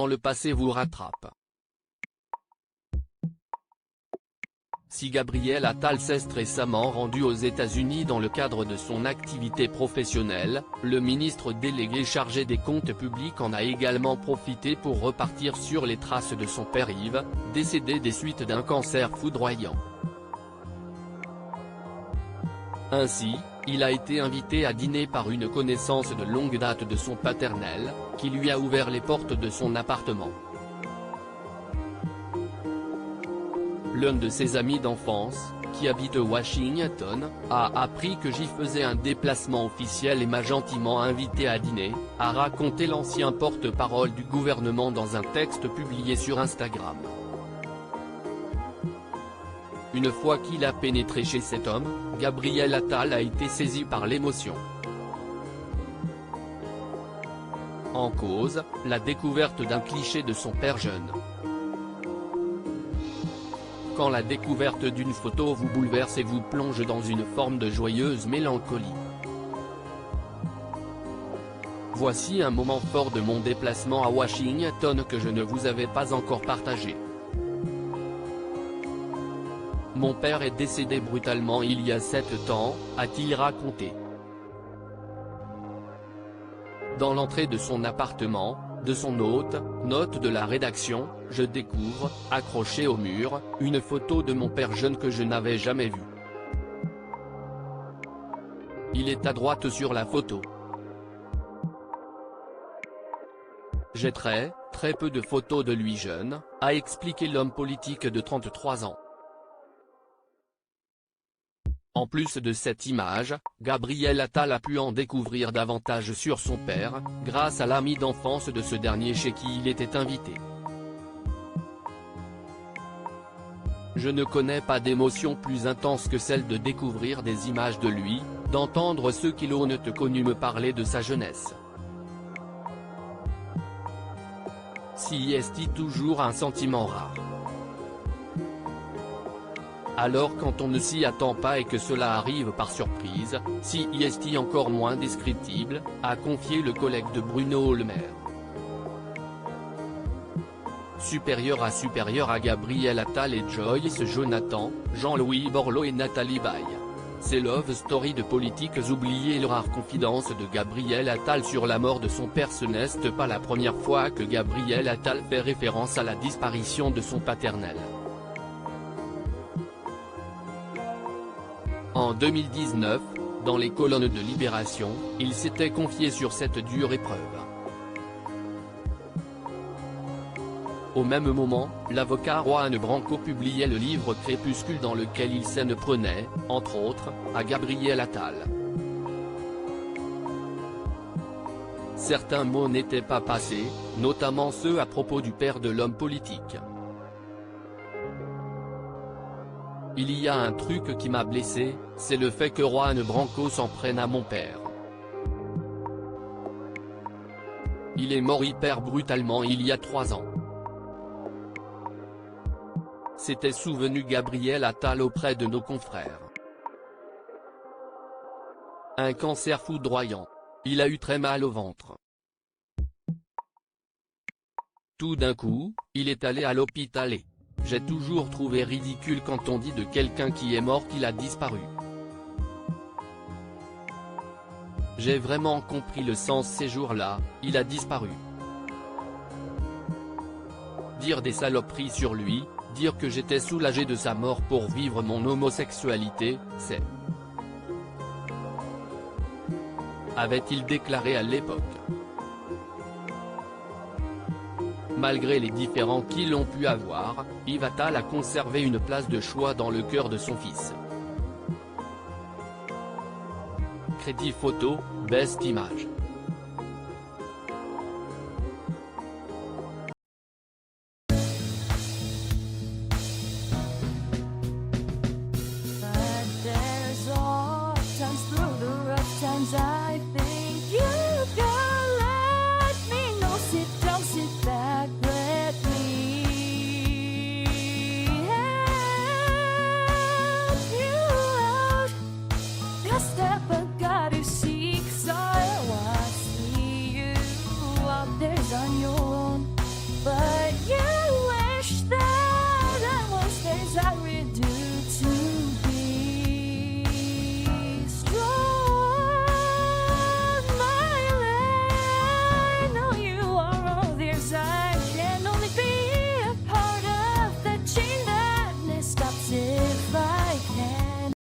quand le passé vous rattrape. Si Gabriel Attal s'est récemment rendu aux États-Unis dans le cadre de son activité professionnelle, le ministre délégué chargé des comptes publics en a également profité pour repartir sur les traces de son père Yves, décédé des suites d'un cancer foudroyant. Ainsi, il a été invité à dîner par une connaissance de longue date de son paternel, qui lui a ouvert les portes de son appartement. L'un de ses amis d'enfance, qui habite Washington, a appris que j'y faisais un déplacement officiel et m'a gentiment invité à dîner, a raconté l'ancien porte-parole du gouvernement dans un texte publié sur Instagram. Une fois qu'il a pénétré chez cet homme, Gabriel Attal a été saisi par l'émotion. En cause, la découverte d'un cliché de son père jeune. Quand la découverte d'une photo vous bouleverse et vous plonge dans une forme de joyeuse mélancolie. Voici un moment fort de mon déplacement à Washington que je ne vous avais pas encore partagé. Mon père est décédé brutalement il y a 7 ans, a-t-il raconté. Dans l'entrée de son appartement, de son hôte, note de la rédaction, je découvre, accrochée au mur, une photo de mon père jeune que je n'avais jamais vue. Il est à droite sur la photo. J'ai très peu de photos de lui jeune, a expliqué l'homme politique de 33 ans. En plus de cette image, Gabriel Attal a pu en découvrir davantage sur son père, grâce à l'ami d'enfance de ce dernier chez qui il était invité. Je ne connais pas d'émotion plus intense que celle de découvrir des images de lui, d'entendre ceux qui l'ont connu me parler de sa jeunesse. Si est toujours un sentiment rare. Alors quand on ne s'y attend pas et que cela arrive par surprise, si est encore moins descriptible, a confié le collègue de Bruno Le Maire. Supérieur à Gabriel Attal et Joyce Jonathan, Jean-Louis Borloo et Nathalie Baye. C'est Love Story de politiques oubliées. Les rares confidences de Gabriel Attal sur la mort de son père. Ce n'est pas la première fois que Gabriel Attal fait référence à la disparition de son paternel. En 2019, dans les colonnes de Libération, il s'était confié sur cette dure épreuve. Au même moment, l'avocat Juan Branco publiait le livre Crépuscule dans lequel il s'en prenait, entre autres, à Gabriel Attal. Certains mots n'étaient pas passés, notamment ceux à propos du père de l'homme politique. Il y a un truc qui m'a blessé, c'est le fait que Juan Branco s'en prenne à mon père. Il est mort hyper brutalement il y a 3 ans. S'était souvenu Gabriel Attal auprès de nos confrères. Un cancer foudroyant. Il a eu très mal au ventre. Tout d'un coup, il est allé à l'hôpital et j'ai toujours trouvé ridicule quand on dit de quelqu'un qui est mort qu'il a disparu. J'ai vraiment compris le sens ces jours-là, il a disparu. Dire des saloperies sur lui, dire que j'étais soulagé de sa mort pour vivre mon homosexualité, c'est... avait-il déclaré à l'époque. Malgré les différends qu'ils ont pu avoir, Yves Attal a conservé une place de choix dans le cœur de son fils. Crédit photo, best image. I think you can let me know. Sit down, sit back, let me help you out. The step I gotta seek, so I see you out there's on your